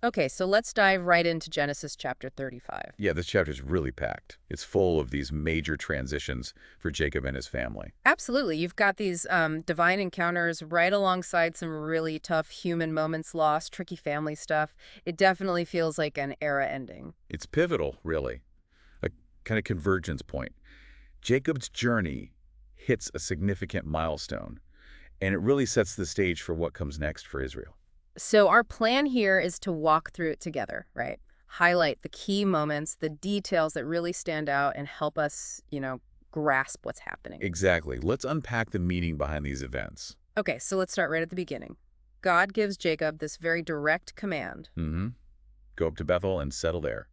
Okay, so let's dive right into Genesis chapter 35. Yeah, this chapter is really packed. It's full of these major transitions for Jacob and his family. Absolutely. You've got these divine encounters right alongside some really tough human moments lost, tricky family stuff. It definitely feels like an era ending. It's pivotal, really, a kind of convergence point. Jacob's journey hits a significant milestone, and it really sets the stage for what comes next for Israel. So our plan here is to walk through it together, right? Highlight the key moments, the details that really stand out and help us, grasp what's happening. Exactly. Let's unpack the meaning behind these events. Okay, so let's start right at the beginning. God gives Jacob this very direct command, Go up to Bethel and settle there,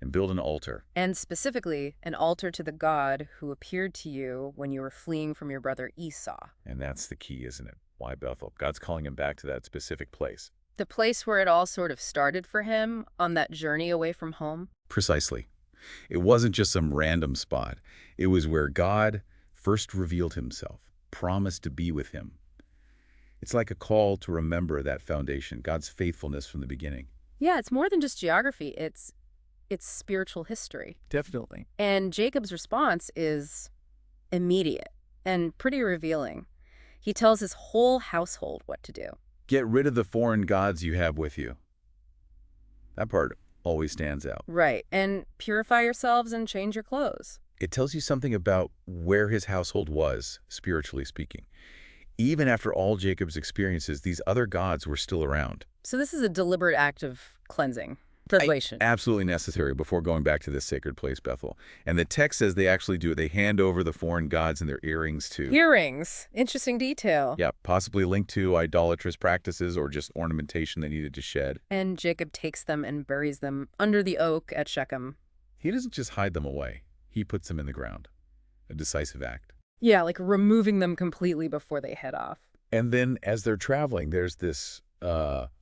and build an altar. and specifically an altar to the God who appeared to you when you were fleeing from your brother Esau. And that's the key, isn't it? Why Bethel? God's calling him back to that specific place. The place where it all sort of started for him on that journey away from home. Precisely. It wasn't just some random spot. It was where God first revealed himself, promised to be with him. It's like a call to remember that foundation, God's faithfulness from the beginning. Yeah, it's more than just geography. It's spiritual history. Definitely. And Jacob's response is immediate and pretty revealing. He tells his whole household what to do. Get rid of the foreign gods you have with you. That part always stands out. Right. And purify yourselves and change your clothes. It tells you something about where his household was, spiritually speaking. Even after all Jacob's experiences, these other gods were still around. So this is a deliberate act of cleansing, preparation. Absolutely necessary before going back to this sacred place, Bethel. And the text says they actually do it. They hand over the foreign gods and their earrings too. Earrings. Interesting detail. Yeah, possibly linked to idolatrous practices or just ornamentation they needed to shed. And Jacob takes them and buries them under the oak at Shechem. He doesn't just hide them away. He puts them in the ground. A decisive act. Yeah, like removing them completely before they head off. And then as they're traveling, there's this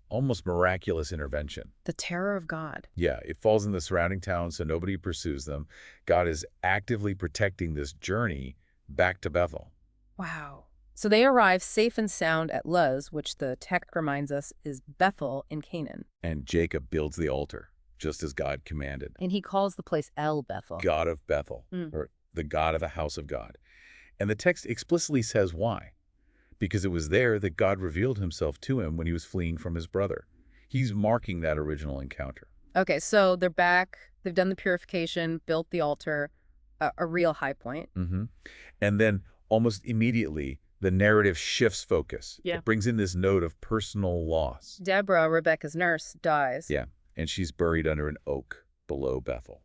almost miraculous intervention. The terror of God. Yeah, it falls in the surrounding towns so nobody pursues them. God is actively protecting this journey back to Bethel. Wow. So they arrive safe and sound at Luz, which the text reminds us is Bethel in Canaan. And Jacob builds the altar, just as God commanded. And he calls the place El Bethel. God of Bethel, or the God of the house of God. And the text explicitly says why. Because it was there that God revealed himself to him when he was fleeing from his brother. He's marking that original encounter. Okay, so they're back. They've done the purification, built the altar, a real high point. And then almost immediately, the narrative shifts focus. Yeah. It brings in this note of personal loss. Deborah, Rebecca's nurse, dies. Yeah, and she's buried under an oak below Bethel.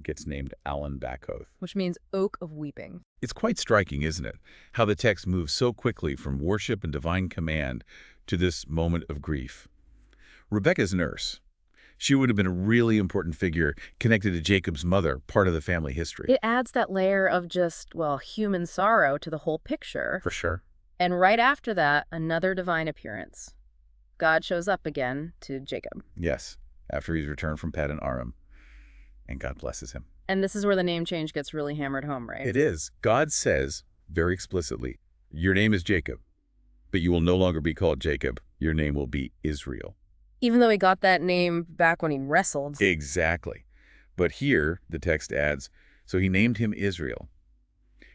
Gets named Alan Backhoth. Which means oak of weeping. It's quite striking, isn't it? How the text moves so quickly from worship and divine command to this moment of grief. Rebecca's nurse. She would have been a really important figure connected to Jacob's mother, part of the family history. It adds that layer of just, well, human sorrow to the whole picture. For sure. And right after that, another divine appearance. God shows up again to Jacob. Yes, after he's returned from Paddan Aram. And God blesses him. And this is where the name change gets really hammered home, right? It is. God says, very explicitly, your name is Jacob, but you will no longer be called Jacob. Your name will be Israel. Even though he got that name back when he wrestled. Exactly. But here, the text adds, so he named him Israel.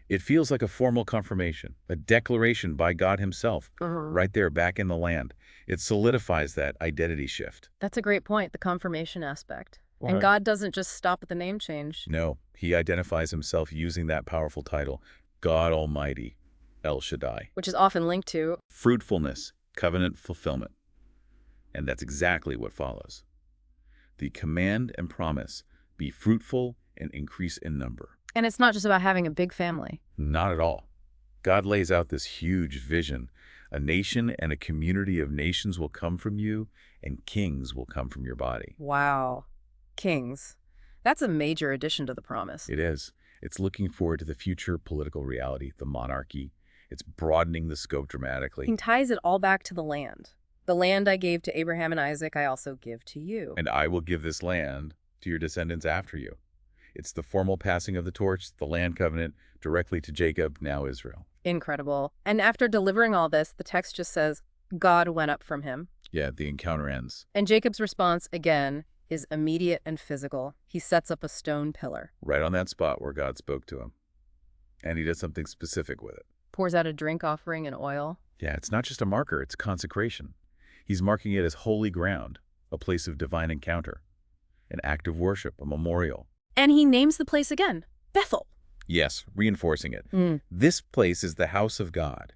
It feels like a formal confirmation, a declaration by God himself, right there back in the land. It solidifies that identity shift. That's a great point, the confirmation aspect. And God doesn't just stop at the name change. No, he identifies himself using that powerful title, God Almighty, El Shaddai. Which is often linked to Fruitfulness, covenant fulfillment. And that's exactly what follows. The command and promise, be fruitful and increase in number. And it's not just about having a big family. Not at all. God lays out this huge vision. A nation and a community of nations will come from you, and kings will come from your body. Wow. Kings. That's a major addition to the promise. It is. It's looking forward to the future political reality, the monarchy. It's broadening the scope dramatically. He ties it all back to the land. The land I gave to Abraham and Isaac, I also give to you. And I will give this land to your descendants after you. It's the formal passing of the torch, the land covenant, directly to Jacob, now Israel. Incredible. And after delivering all this, the text just says, God went up from him. Yeah, the encounter ends. And Jacob's response, again, is immediate and physical. He sets up a stone pillar, Right on that spot where God spoke to him. And he does something specific with it. pours out a drink offering and oil. Yeah, it's not just a marker, it's consecration. He's marking it as holy ground, a place of divine encounter, an act of worship, a memorial. And he names the place again, Bethel. Yes, reinforcing it. Mm. This place is the house of God.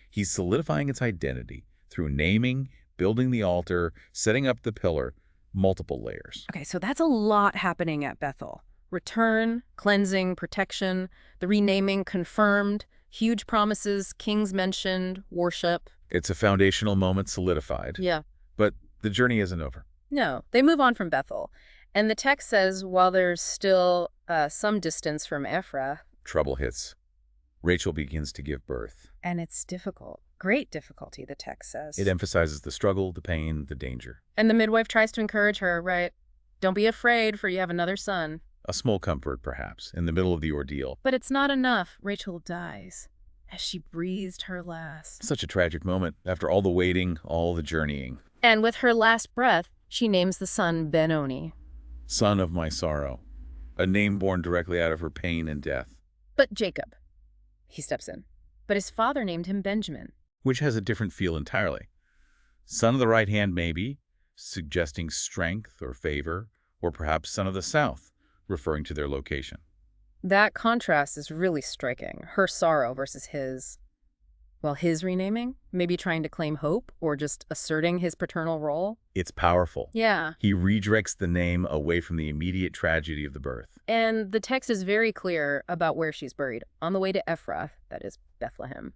He's solidifying its identity through naming, building the altar, setting up the pillar, multiple layers. Okay, so that's a lot happening at Bethel. Return, cleansing, protection, the renaming confirmed, huge promises, kings mentioned, worship. It's a foundational moment solidified. Yeah. But the journey isn't over. No, they move on from Bethel. And the text says while there's still some distance from Ephrath, Trouble hits. Rachel begins to give birth. and it's difficult, great difficulty, the text says. It emphasizes the struggle, the pain, the danger. And the midwife tries to encourage her, right? Don't be afraid, for you have another son. A small comfort, perhaps, in the middle of the ordeal. But it's not enough. Rachel dies as she breathed her last. Such a tragic moment after all the waiting, all the journeying. And with her last breath, she names the son Benoni. Son of my sorrow. A name born directly out of her pain and death. But Jacob, he steps in. But his father named him Benjamin. Which has a different feel entirely. Son of the right hand, maybe, suggesting strength or favor, or perhaps son of the south, referring to their location. That contrast is really striking. Her sorrow versus his, well, his renaming, maybe trying to claim hope or just asserting his paternal role. It's powerful. Yeah. He redirects the name away from the immediate tragedy of the birth. And the text is very clear about where she's buried, on the way to Ephrath, that is Bethlehem,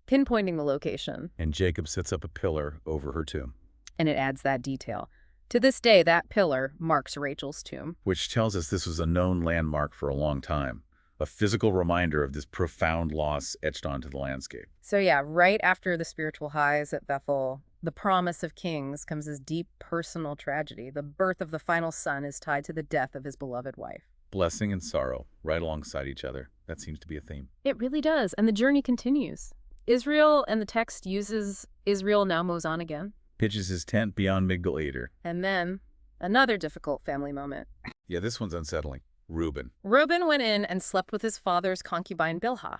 pinpointing the location. And Jacob sets up a pillar over her tomb. And it adds that detail. To this day, that pillar marks Rachel's tomb. Which tells us this was a known landmark for a long time. A physical reminder of this profound loss etched onto the landscape. So yeah, right after the spiritual highs at Bethel, the promise of kings comes as deep personal tragedy. The birth of the final son is tied to the death of his beloved wife. Blessing and sorrow, right alongside each other. That seems to be a theme. It really does, and the journey continues. Israel, and the text uses Israel now moves on again. Pitches his tent beyond Migdal Eder. And then, another difficult family moment. Yeah, this one's unsettling. Reuben. Reuben went in and slept with his father's concubine Bilhah.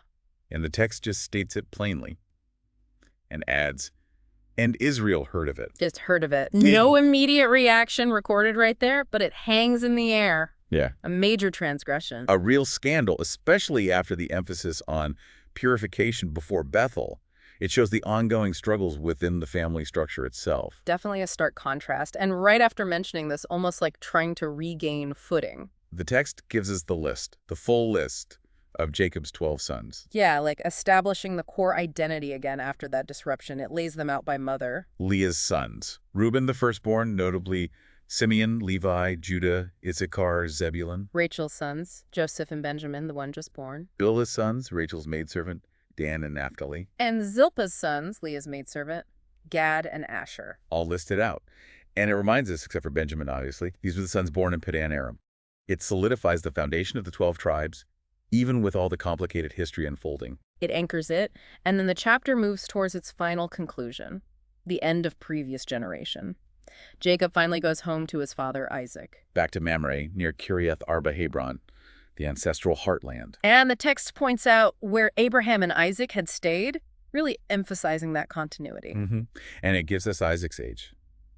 And the text just states it plainly and adds, and Israel heard of it. Just heard of it. No immediate reaction recorded right there, but it hangs in the air. Yeah. A major transgression. A real scandal, especially after the emphasis on purification before Bethel. It shows the ongoing struggles within the family structure itself. Definitely a stark contrast. And right after mentioning this, almost like trying to regain footing. The text gives us the list, the full list of Jacob's 12 sons. Yeah, like establishing the core identity again after that disruption. It lays them out by mother. Leah's sons. Reuben, the firstborn, notably Simeon, Levi, Judah, Issachar, Zebulun. Rachel's sons, Joseph and Benjamin, the one just born. Bilhah's sons, Rachel's maidservant, Dan and Naphtali. And Zilpah's sons, Leah's maidservant, Gad and Asher. All listed out. And it reminds us, except for Benjamin, obviously, these were the sons born in Padan Aram. It solidifies the foundation of the 12 tribes, even with all the complicated history unfolding. It anchors it, and then the chapter moves towards its final conclusion, the end of previous generation. Jacob finally goes home to his father Isaac. Back to Mamre, near Kiriath Arba Hebron, the ancestral heartland. And the text points out where Abraham and Isaac had stayed, really emphasizing that continuity. And it gives us Isaac's age,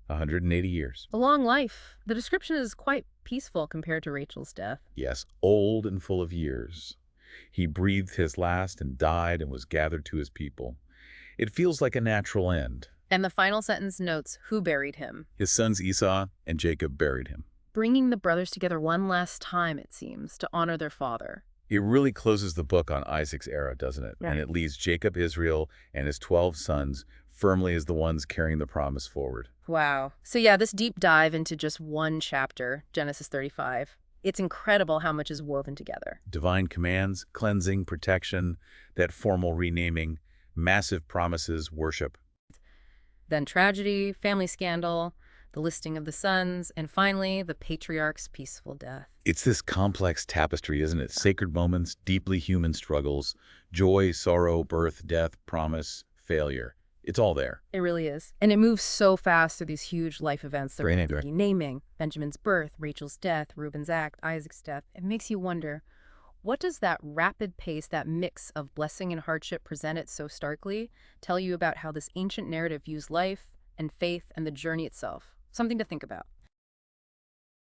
180 years. A long life. The description is quite peaceful compared to Rachel's death. Yes, old and full of years. He breathed his last and died and was gathered to his people. It feels like a natural end. And the final sentence notes who buried him. His sons Esau and Jacob buried him. Bringing the brothers together one last time, it seems, to honor their father. It really closes the book on Isaac's era, doesn't it? Right. And it leaves Jacob, Israel, and his 12 sons firmly as the ones carrying the promise forward. Wow. So yeah, this deep dive into just one chapter, Genesis 35, it's incredible how much is woven together. Divine commands, cleansing, protection, that formal renaming, massive promises, worship. Then tragedy, family scandal, the listing of the sons, and finally, the patriarch's peaceful death. It's this complex tapestry, isn't it? Sacred moments, deeply human struggles, joy, sorrow, birth, death, promise, failure. It's all there. It really is. And it moves so fast through these huge life events that Great we're answer. naming: Benjamin's birth, Rachel's death, Reuben's act, Isaac's death. It makes you wonder, what does that rapid pace, that mix of blessing and hardship presented so starkly, tell you about how this ancient narrative views life and faith and the journey itself? Something to think about.